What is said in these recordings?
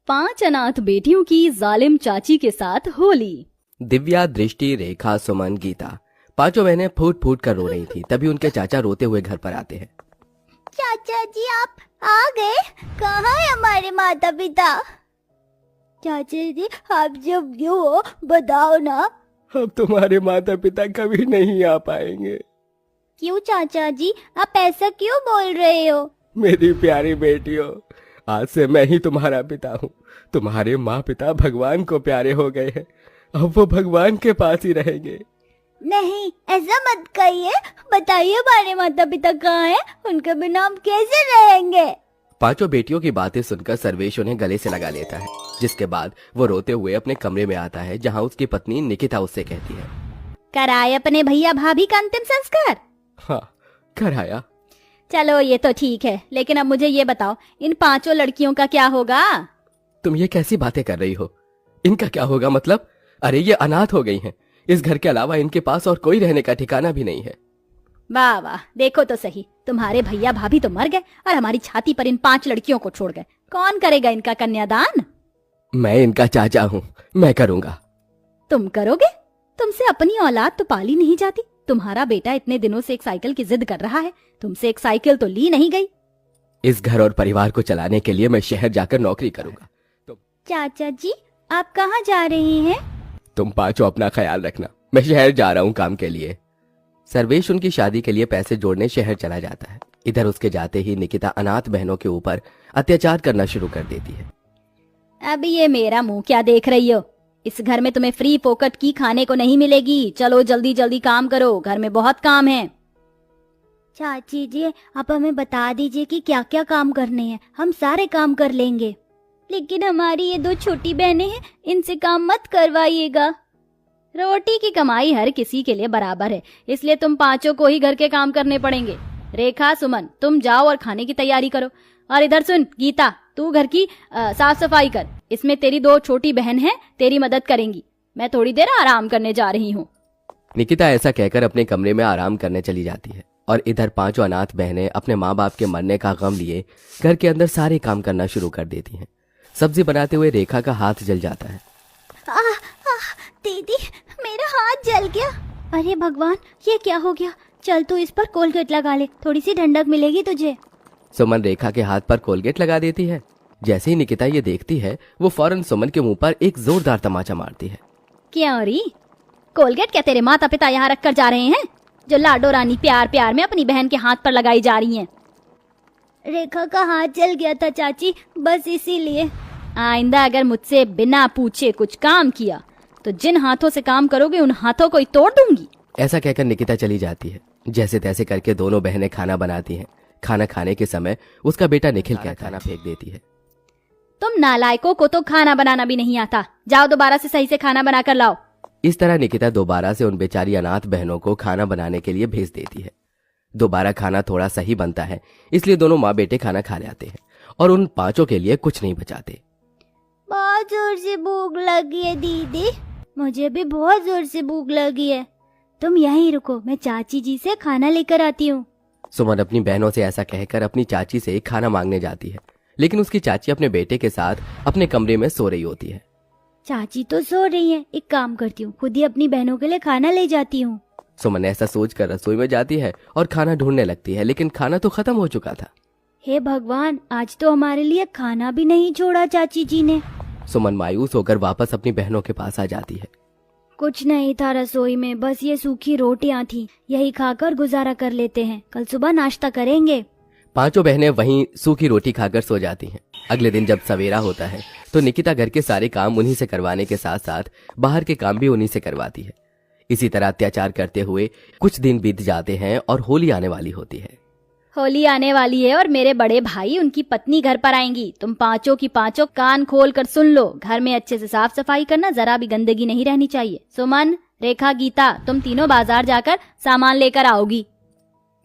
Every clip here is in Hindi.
5 अनाथ बेटियों की जालिम चाची के साथ होली। दिव्या, दृष्टि, रेखा, सुमन, गीता पांचों बहनें फूट फूट कर रो रही थी। तभी उनके चाचा रोते हुए घर पर आते हैं। चाचा जी आप आ गए? कहाँ है हमारे माता पिता? चाचा जी आप जब क्यों हो बताओ ना। अब तुम्हारे माता पिता कभी नहीं आ पाएंगे। क्यों चाचा जी आप ऐसा क्यों बोल रहे हो? मेरी प्यारी बेटियों, आज से मैं ही तुम्हारा पिता हूँ। तुम्हारे माँ पिता भगवान को प्यारे हो गए हैं। अब वो भगवान के पास ही रहेंगे। नहीं ऐसा मत कहिए, बताइए हमारे माता पिता कहाँ हैं? उनके बिना हम कैसे रहेंगे? पांचों बेटियों की बातें सुनकर सर्वेश उन्हें गले से लगा लेता है, जिसके बाद वो रोते हुए अपने कमरे में आता है, जहाँ उसकी पत्नी निकिता उससे कहती है, कराए अपने भैया भाभी का अंतिम संस्कार? हाँ कराया। चलो ये तो ठीक है, लेकिन अब मुझे ये बताओ इन 5 लड़कियों का क्या होगा? तुम ये कैसी बातें कर रही हो? इनका क्या होगा मतलब? अरे ये अनाथ हो गई हैं। इस घर के अलावा इनके पास और कोई रहने का ठिकाना भी नहीं है। वाह वाह, देखो तो सही, तुम्हारे भैया भाभी तो मर गए और हमारी छाती पर इन 5 लड़कियों को छोड़ गए। कौन करेगा इनका कन्यादान? मैं इनका चाचा हूँ, मैं करूँगा। तुम करोगे? तुमसे अपनी औलाद तो पाली नहीं जाती। तुम्हारा बेटा इतने दिनों से एक साइकिल की जिद कर रहा है, तुमसे एक साइकिल तो ली नहीं गई। इस घर और परिवार को चलाने के लिए मैं शहर जाकर नौकरी करूँगा। चाचा जी आप कहाँ जा रहे हैं? तुम पांचों अपना ख्याल रखना, मैं शहर जा रहा हूँ काम के लिए। सर्वेश उनकी शादी के लिए पैसे जोड़ने शहर चला जाता है। इधर उसके जाते ही निकिता अनाथ बहनों के ऊपर अत्याचार करना शुरू कर देती है। अब ये मेरा मुंह क्या देख रही हो? इस घर में तुम्हें फ्री फोकट की खाने को नहीं मिलेगी। चलो जल्दी जल्दी काम करो, घर में बहुत काम है। चाची जी आप हमें बता दीजिए कि क्या क्या काम करने हैं, हम सारे काम कर लेंगे। लेकिन हमारी ये 2 छोटी बहनें हैं, इनसे काम मत करवाइएगा। रोटी की कमाई हर किसी के लिए बराबर है, इसलिए तुम 5 को ही घर के काम करने पड़ेंगे। रेखा, सुमन तुम जाओ और खाने की तैयारी करो। और इधर सुन गीता, तू घर की साफ सफाई कर। इसमें तेरी 2 छोटी बहन हैं, तेरी मदद करेंगी। मैं थोड़ी देर आराम करने जा रही हूँ। निकिता ऐसा कहकर अपने कमरे में आराम करने चली जाती है और इधर 5 अनाथ बहनें अपने माँ बाप के मरने का गम लिए घर के अंदर सारे काम करना शुरू कर देती हैं। सब्जी बनाते हुए रेखा का हाथ जल जाता है। दीदी मेरा हाथ जल गया। अरे भगवान ये क्या हो गया? चल तू इस पर कोलगेट लगा ले, थोड़ी सी ठंडक मिलेगी तुझे। सुमन रेखा के हाथ पर कोलगेट लगा देती है। जैसे ही निकिता ये देखती है, वो फौरन सुमन के मुंह पर एक जोरदार तमाचा मारती है। क्यों री? कोलगेट क्या तेरे माता पिता यहाँ रख कर जा रहे हैं, जो लाडो रानी प्यार प्यार में अपनी बहन के हाथ पर लगाई जा रही हैं? रेखा का हाथ जल गया था चाची, बस इसीलिए। आइंदा अगर मुझसे बिना पूछे कुछ काम किया तो जिन हाथों से काम करोगे उन हाथों को ही तोड़ दूंगी। ऐसा कहकर निकिता चली जाती है। जैसे तैसे करके दोनों बहनें खाना बनाती हैं। खाना खाने के समय उसका बेटा निखिल खाना फेंक देती है। तुम नालायकों को तो खाना बनाना भी नहीं आता, जाओ दोबारा से सही से खाना बना कर लाओ। इस तरह निकिता दोबारा से उन बेचारी अनाथ बहनों को खाना बनाने के लिए भेज देती है। दोबारा खाना थोड़ा सही बनता है, इसलिए दोनों माँ बेटे खाना खा लेते हैं और उन 5 के लिए कुछ नहीं बचाते। बहुत जोर से भूख लगी है दीदी, मुझे भी बहुत जोर से भूख लगी है। तुम यहीं रुको, मैं चाची जी से खाना लेकर आती हूँ। सुमन अपनी बहनों से ऐसा कहकर अपनी चाची से खाना मांगने जाती है, लेकिन उसकी चाची अपने बेटे के साथ अपने कमरे में सो रही होती है। चाची तो सो रही है, एक काम करती हूँ, खुद ही अपनी बहनों के लिए खाना ले जाती हूँ। सुमन ऐसा सोचकर रसोई में जाती है और खाना ढूंढने लगती है, लेकिन खाना तो खत्म हो चुका था। हे भगवान, आज तो हमारे लिए खाना भी नहीं छोड़ा चाची जी ने। सुमन मायूस होकर वापस अपनी बहनों के पास आ जाती है। कुछ नहीं था रसोई में, बस ये सूखी रोटियां थी, यही खाकर गुजारा कर लेते हैं, कल सुबह नाश्ता करेंगे। 5 बहनें वहीं सूखी रोटी खाकर सो जाती हैं। अगले दिन जब सवेरा होता है तो निकिता घर के सारे काम उन्हीं से करवाने के साथ साथ बाहर के काम भी उन्हीं से करवाती है। इसी तरह अत्याचार करते हुए कुछ दिन बीत जाते हैं और होली आने वाली होती है। होली आने वाली है और मेरे बड़े भाई उनकी पत्नी घर पर आएंगी। तुम 5 की 5 कान खोल कर सुन लो, घर में अच्छे से साफ सफाई करना, जरा भी गंदगी नहीं रहनी चाहिए। सुमन, रेखा, गीता तुम तीनों बाजार जाकर सामान लेकर आओगी।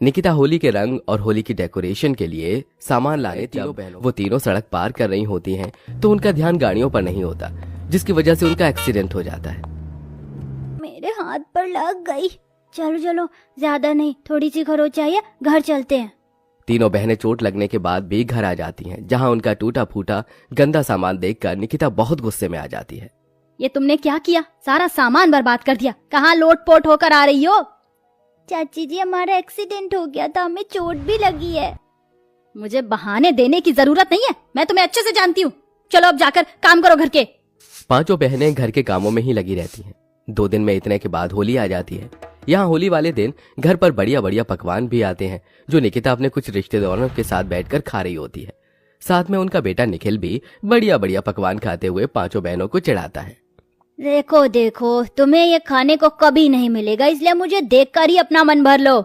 निकिता होली के रंग और होली की डेकोरेशन के लिए सामान लाने वो तीनों सड़क पार कर रही होती हैं, तो उनका ध्यान गाड़ियों पर नहीं होता, जिसकी वजह से उनका एक्सीडेंट हो जाता है। मेरे हाथ पर लग गई। चलो चलो, ज्यादा नहीं, थोड़ी सी खरोच आई है, घर चलते हैं। तीनों बहनें चोट लगने के बाद भी घर आ जाती हैं, जहां उनका टूटा फूटा गंदा सामान देखकर निकिता बहुत गुस्से में आ जाती है। ये तुमने क्या किया? सारा सामान बर्बाद कर दिया। कहाँ लोटपोट होकर आ रही हो? चाची जी हमारा एक्सीडेंट हो गया था, हमें चोट भी लगी है। मुझे बहाने देने की जरूरत नहीं है, मैं तुम्हें अच्छे से जानती हूँ। चलो अब जाकर काम करो घर के। पांचों बहनें घर के कामों में ही लगी रहती हैं। 2 दिन में इतने के बाद होली आ जाती है। यहाँ होली वाले दिन घर पर बढ़िया बढ़िया पकवान भी आते हैं, जो निकिता अपने कुछ रिश्तेदारों के साथ बैठकर खा रही होती है। साथ में उनका बेटा निखिल भी बढ़िया बढ़िया पकवान खाते हुए पांचों बहनों को चिढ़ाता है। देखो देखो, तुम्हें ये खाने को कभी नहीं मिलेगा, इसलिए मुझे देखकर ही अपना मन भर लो।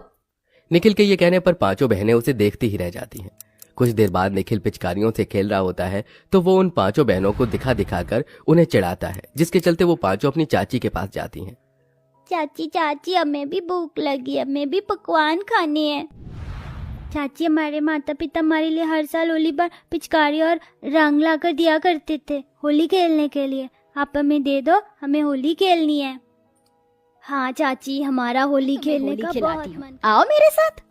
निखिल के ये कहने पर पांचों बहनें उसे देखती ही रह जाती हैं। कुछ देर बाद निखिल पिचकारियों से खेल रहा होता है तो वो उन पांचों बहनों को दिखा दिखाकर उन्हें चिढ़ाता है, जिसके चलते वो पांचों अपनी चाची के पास जाती हैं। चाची चाची हमें भी भूख लगी, हमें भी पकवान खाने हैं। चाची हमारे माता पिता हमारे लिए हर साल होली पर पिचकारी और रंग लाकर दिया करते थे होली खेलने के लिए। आप हमें दे दो, हमें होली खेलनी है। हाँ चाची, हमारा होली खेलने का बहुत मन। आओ मेरे साथ।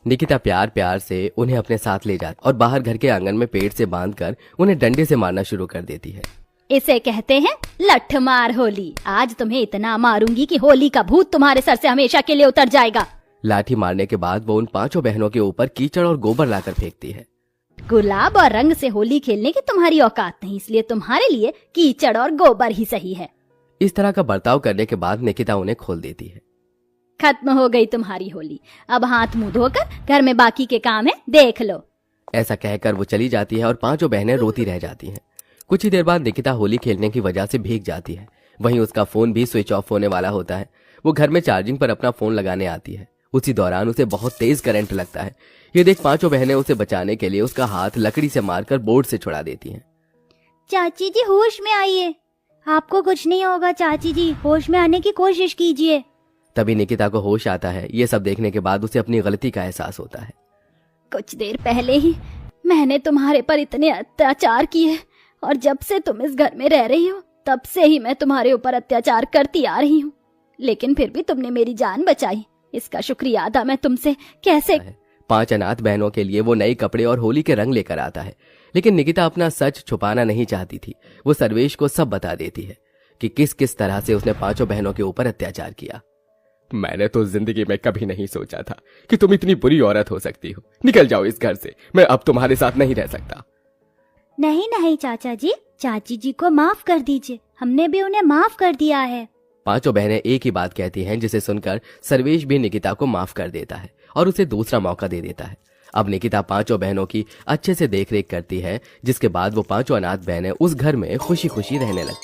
निकिता प्यार प्यार से उन्हें अपने साथ ले जाती और बाहर घर के आंगन में पेड़ से बांधकर उन्हें डंडे से मारना शुरू कर देती है। इसे कहते हैं लठ मार होली। आज तुम्हें इतना मारूंगी कि होली का भूत तुम्हारे सर से हमेशा के लिए उतर जाएगा। लाठी मारने के बाद वो उन पांचों बहनों के ऊपर कीचड़ और गोबर लाकर फेंकती है। गुलाब और रंग से होली खेलने की तुम्हारी औकात नहीं, इसलिए तुम्हारे लिए कीचड़ और गोबर ही सही है। इस तरह का बर्ताव करने के बाद निकिता उन्हें खोल देती है। खत्म हो गई तुम्हारी होली। अब हाथ मुंह धोकर घर में बाकी के काम है देख लो। ऐसा कहकर वो चली जाती है और पांचों बहनें रोती रह जाती हैं। कुछ ही देर बाद निकिता होली खेलने की वजह से भीग जाती है। वहीं उसका फोन भी स्विच ऑफ होने वाला होता है। वो घर में चार्जिंग पर अपना फोन लगाने आती है। उसी दौरान उसे बहुत तेज करंट लगता है। ये देख पांचों बहनें उसे बचाने के लिए उसका हाथ लकड़ी से मारकर बोर्ड से छुड़ा देती हैं। चाची जी होश में आइए, आपको कुछ नहीं होगा। चाची जी होश में आने की कोशिश कीजिए। तभी निकिता को होश आता है। ये सब देखने के बाद उसे अपनी गलती का एहसास होता है। कुछ देर पहले ही मैंने तुम्हारे पर इतने अत्याचार किए और जब से तुम इस घर में रह रही हो तब से ही मैं तुम्हारे ऊपर अत्याचार करती आ रही हूँ, लेकिन फिर भी तुमने मेरी जान बचाई। इसका शुक्रिया अदा मैं तुमसे कैसे। 5 अनाथ बहनों के लिए वो नए कपड़े और होली के रंग लेकर आता है, लेकिन निकिता अपना सच छुपाना नहीं चाहती थी। वो सर्वेश को सब बता देती है कि किस किस तरह से उसने पांचों बहनों के ऊपर अत्याचार किया। मैंने तो जिंदगी में कभी नहीं सोचा था कि तुम इतनी बुरी औरत हो सकती हो। निकल जाओ इस घर से, मैं अब तुम्हारे साथ नहीं रह सकता। नहीं नहीं चाचा जी, चाची जी को माफ कर दीजिए, हमने भी उन्हें माफ कर दिया है। पांचों बहनें एक ही बात कहती हैं, जिसे सुनकर सर्वेश भी निकिता को माफ कर देता है और उसे दूसरा मौका दे देता है। अब निकिता पांचों बहनों की अच्छे से देखरेख करती है, जिसके बाद वो पांचों अनाथ बहनें उस घर में खुशी खुशी रहने लगती।